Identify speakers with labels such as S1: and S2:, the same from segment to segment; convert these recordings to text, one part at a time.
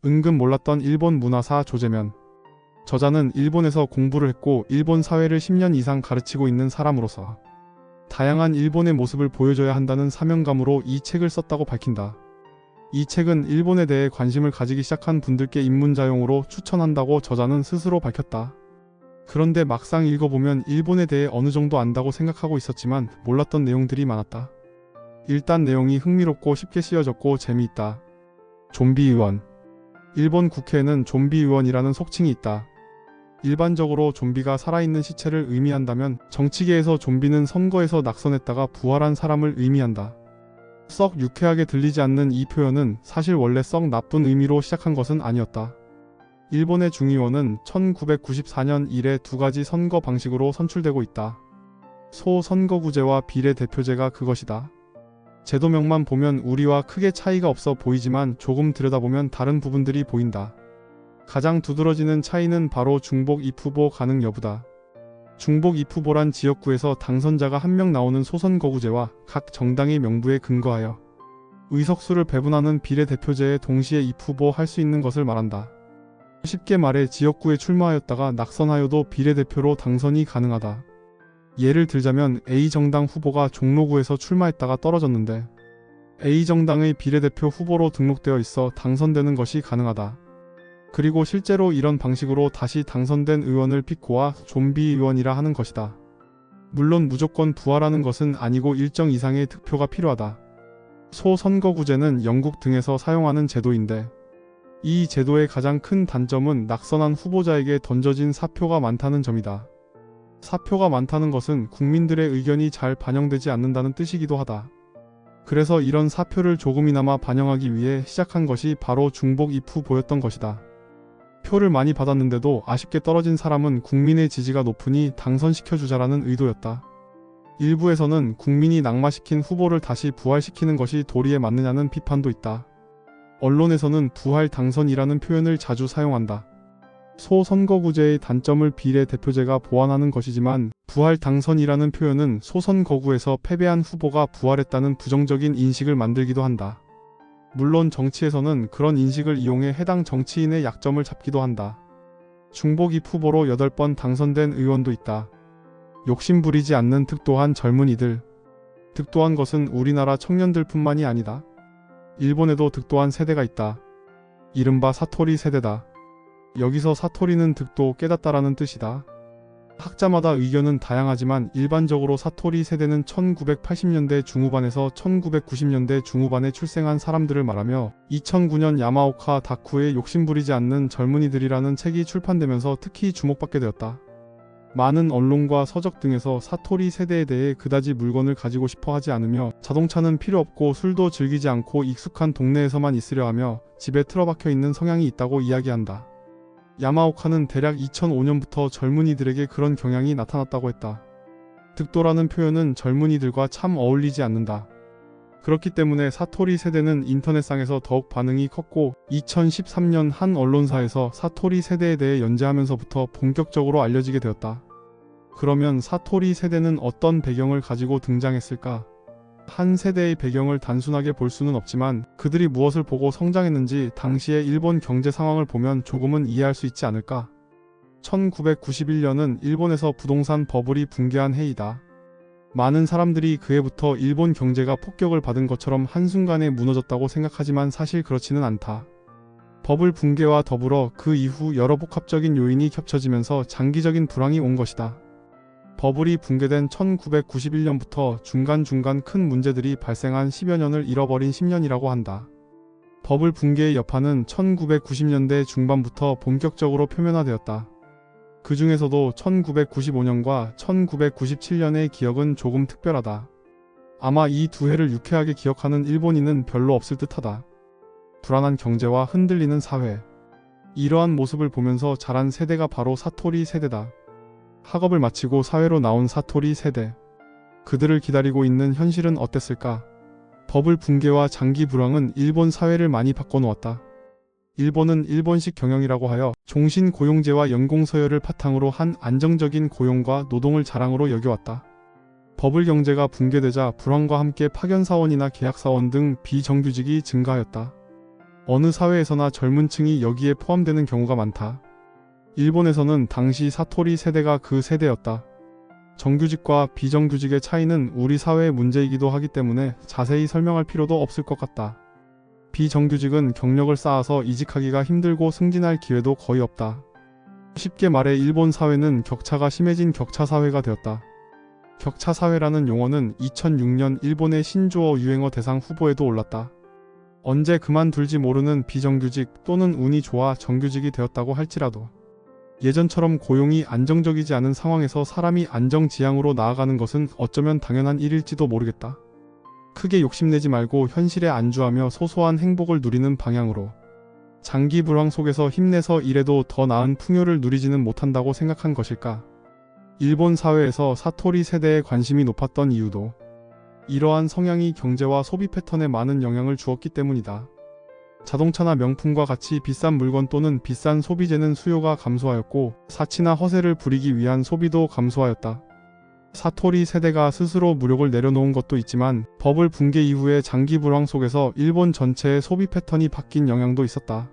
S1: 은근 몰랐던 일본 문화사 조재면. 저자는 일본에서 공부를 했고 일본 사회를 10년 이상 가르치고 있는 사람으로서 다양한 일본의 모습을 보여줘야 한다는 사명감으로 이 책을 썼다고 밝힌다. 이 책은 일본에 대해 관심을 가지기 시작한 분들께 입문자용으로 추천한다고 저자는 스스로 밝혔다. 그런데 막상 읽어보면 일본에 대해 어느 정도 안다고 생각하고 있었지만 몰랐던 내용들이 많았다. 일단 내용이 흥미롭고 쉽게 씌워졌고 재미있다. 좀비 의원. 일본 국회에는 좀비 의원이라는 속칭이 있다. 일반적으로 좀비가 살아있는 시체를 의미한다면 정치계에서 좀비는 선거에서 낙선했다가 부활한 사람을 의미한다. 썩 유쾌하게 들리지 않는 이 표현은 사실 원래 썩 나쁜 의미로 시작한 것은 아니었다. 일본의 중의원은 1994년 이래 두 가지 선거 방식으로 선출되고 있다. 소선거구제와 비례대표제가 그것이다. 제도명만 보면 우리와 크게 차이가 없어 보이지만 조금 들여다보면 다른 부분들이 보인다. 가장 두드러지는 차이는 바로 중복 입후보 가능 여부다. 중복 입후보란 지역구에서 당선자가 한 명 나오는 소선거구제와 각 정당의 명부에 근거하여 의석수를 배분하는 비례대표제에 동시에 입후보 할 수 있는 것을 말한다. 쉽게 말해 지역구에 출마하였다가 낙선하여도 비례대표로 당선이 가능하다. 예를 들자면 A정당 후보가 종로구에서 출마했다가 떨어졌는데 A정당의 비례대표 후보로 등록되어 있어 당선되는 것이 가능하다. 그리고 실제로 이런 방식으로 다시 당선된 의원을 픽고와 좀비 의원이라 하는 것이다. 물론 무조건 부활하는 것은 아니고 일정 이상의 득표가 필요하다. 소선거구제는 영국 등에서 사용하는 제도인데 이 제도의 가장 큰 단점은 낙선한 후보자에게 던져진 사표가 많다는 점이다. 사표가 많다는 것은 국민들의 의견이 잘 반영되지 않는다는 뜻이기도 하다. 그래서 이런 사표를 조금이나마 반영하기 위해 시작한 것이 바로 중복 입후보였던 것이다. 표를 많이 받았는데도 아쉽게 떨어진 사람은 국민의 지지가 높으니 당선시켜주자라는 의도였다. 일부에서는 국민이 낙마시킨 후보를 다시 부활시키는 것이 도리에 맞느냐는 비판도 있다. 언론에서는 부활 당선이라는 표현을 자주 사용한다. 소선거구제의 단점을 비례대표제가 보완하는 것이지만 부활 당선이라는 표현은 소선거구에서 패배한 후보가 부활했다는 부정적인 인식을 만들기도 한다. 물론 정치에서는 그런 인식을 이용해 해당 정치인의 약점을 잡기도 한다. 중복 입후보로 8번 당선된 의원도 있다. 욕심 부리지 않는 득도한 젊은이들. 득도한 것은 우리나라 청년들뿐만이 아니다. 일본에도 득도한 세대가 있다. 이른바 사토리 세대다. 여기서 사토리는 득도 깨닫다라는 뜻이다. 학자마다 의견은 다양하지만 일반적으로 사토리 세대는 1980년대 중후반에서 1990년대 중후반에 출생한 사람들을 말하며 2009년 야마오카 다쿠의 욕심부리지 않는 젊은이들이라는 책이 출판되면서 특히 주목받게 되었다. 많은 언론과 서적 등에서 사토리 세대에 대해 그다지 물건을 가지고 싶어 하지 않으며 자동차는 필요 없고 술도 즐기지 않고 익숙한 동네에서만 있으려 하며 집에 틀어박혀 있는 성향이 있다고 이야기한다. 야마오카는 대략 2005년부터 젊은이들에게 그런 경향이 나타났다고 했다. 득도라는 표현은 젊은이들과 참 어울리지 않는다. 그렇기 때문에 사토리 세대는 인터넷상에서 더욱 반응이 컸고 2013년 한 언론사에서 사토리 세대에 대해 연재하면서부터 본격적으로 알려지게 되었다. 그러면 사토리 세대는 어떤 배경을 가지고 등장했을까? 한 세대의 배경을 단순하게 볼 수는 없지만 그들이 무엇을 보고 성장했는지 당시의 일본 경제 상황을 보면 조금은 이해할 수 있지 않을까? 1991년은 일본에서 부동산 버블이 붕괴한 해이다. 많은 사람들이 그 해부터 일본 경제가 폭격을 받은 것처럼 한순간에 무너졌다고 생각하지만 사실 그렇지는 않다. 버블 붕괴와 더불어 그 이후 여러 복합적인 요인이 겹쳐지면서 장기적인 불황이 온 것이다. 버블이 붕괴된 1991년부터 중간중간 큰 문제들이 발생한 10여 년을 잃어버린 10년이라고 한다. 버블 붕괴의 여파는 1990년대 중반부터 본격적으로 표면화되었다. 그 중에서도 1995년과 1997년의 기억은 조금 특별하다. 아마 이 두 해를 유쾌하게 기억하는 일본인은 별로 없을 듯하다. 불안한 경제와 흔들리는 사회. 이러한 모습을 보면서 자란 세대가 바로 사토리 세대다. 학업을 마치고 사회로 나온 사토리 세대. 그들을 기다리고 있는 현실은 어땠을까? 버블 붕괴와 장기 불황은 일본 사회를 많이 바꿔놓았다. 일본은 일본식 경영이라고 하여 종신 고용제와 연공서열을 바탕으로 한 안정적인 고용과 노동을 자랑으로 여겨왔다. 버블 경제가 붕괴되자 불황과 함께 파견사원이나 계약사원 등 비정규직이 증가하였다. 어느 사회에서나 젊은 층이 여기에 포함되는 경우가 많다. 일본에서는 당시 사토리 세대가 그 세대였다. 정규직과 비정규직의 차이는 우리 사회의 문제이기도 하기 때문에 자세히 설명할 필요도 없을 것 같다. 비정규직은 경력을 쌓아서 이직하기가 힘들고 승진할 기회도 거의 없다. 쉽게 말해 일본 사회는 격차가 심해진 격차 사회가 되었다. 격차 사회라는 용어는 2006년 일본의 신조어 유행어 대상 후보에도 올랐다. 언제 그만둘지 모르는 비정규직 또는 운이 좋아 정규직이 되었다고 할지라도 예전처럼 고용이 안정적이지 않은 상황에서 사람이 안정지향으로 나아가는 것은 어쩌면 당연한 일일지도 모르겠다. 크게 욕심내지 말고 현실에 안주하며 소소한 행복을 누리는 방향으로 장기 불황 속에서 힘내서 일해도 더 나은 풍요를 누리지는 못한다고 생각한 것일까? 일본 사회에서 사토리 세대에 관심이 높았던 이유도 이러한 성향이 경제와 소비 패턴에 많은 영향을 주었기 때문이다. 자동차나 명품과 같이 비싼 물건 또는 비싼 소비재는 수요가 감소하였고 사치나 허세를 부리기 위한 소비도 감소하였다. 사토리 세대가 스스로 무력을 내려놓은 것도 있지만 버블 붕괴 이후의 장기 불황 속에서 일본 전체의 소비 패턴이 바뀐 영향도 있었다.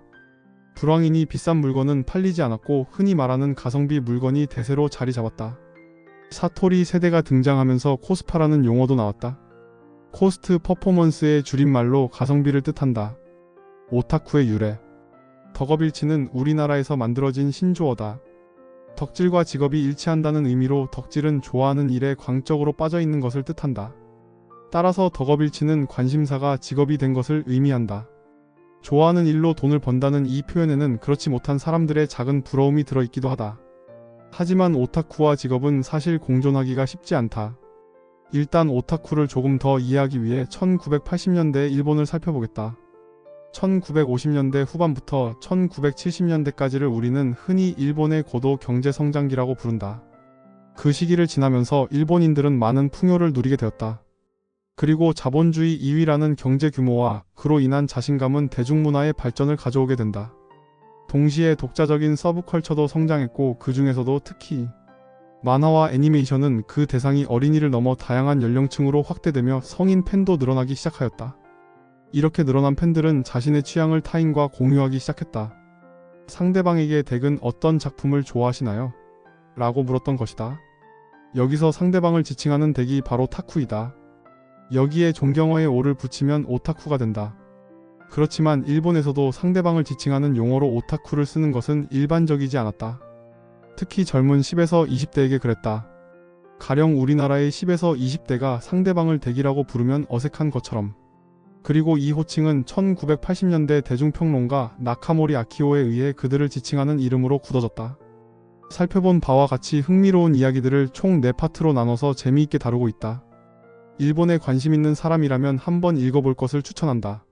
S1: 불황이니 비싼 물건은 팔리지 않았고 흔히 말하는 가성비 물건이 대세로 자리 잡았다. 사토리 세대가 등장하면서 코스파라는 용어도 나왔다. 코스트 퍼포먼스의 줄임말로 가성비를 뜻한다. 오타쿠의 유래. 덕업일치는 우리나라에서 만들어진 신조어다. 덕질과 직업이 일치한다는 의미로 덕질은 좋아하는 일에 광적으로 빠져있는 것을 뜻한다. 따라서 덕업일치는 관심사가 직업이 된 것을 의미한다. 좋아하는 일로 돈을 번다는 이 표현에는 그렇지 못한 사람들의 작은 부러움이 들어있기도 하다. 하지만 오타쿠와 직업은 사실 공존하기가 쉽지 않다. 일단 오타쿠를 조금 더 이해하기 위해 1980년대 일본을 살펴보겠다. 1950년대 후반부터 1970년대까지를 우리는 흔히 일본의 고도 경제성장기라고 부른다. 그 시기를 지나면서 일본인들은 많은 풍요를 누리게 되었다. 그리고 자본주의 2위라는 경제 규모와 그로 인한 자신감은 대중문화의 발전을 가져오게 된다. 동시에 독자적인 서브컬처도 성장했고 그 중에서도 특히 만화와 애니메이션은 그 대상이 어린이를 넘어 다양한 연령층으로 확대되며 성인 팬도 늘어나기 시작하였다. 이렇게 늘어난 팬들은 자신의 취향을 타인과 공유하기 시작했다. 상대방에게 댁은 어떤 작품을 좋아하시나요? 라고 물었던 것이다. 여기서 상대방을 지칭하는 댁이 바로 타쿠이다. 여기에 존경어의 오를 붙이면 오타쿠가 된다. 그렇지만 일본에서도 상대방을 지칭하는 용어로 오타쿠를 쓰는 것은 일반적이지 않았다. 특히 젊은 10에서 20대에게 그랬다. 가령 우리나라의 10에서 20대가 상대방을 댁이라고 부르면 어색한 것처럼. 그리고 이 호칭은 1980년대 대중평론가 나카모리 아키오에 의해 그들을 지칭하는 이름으로 굳어졌다. 살펴본 바와 같이 흥미로운 이야기들을 총 4파트로 나눠서 재미있게 다루고 있다. 일본에 관심 있는 사람이라면 한번 읽어볼 것을 추천한다.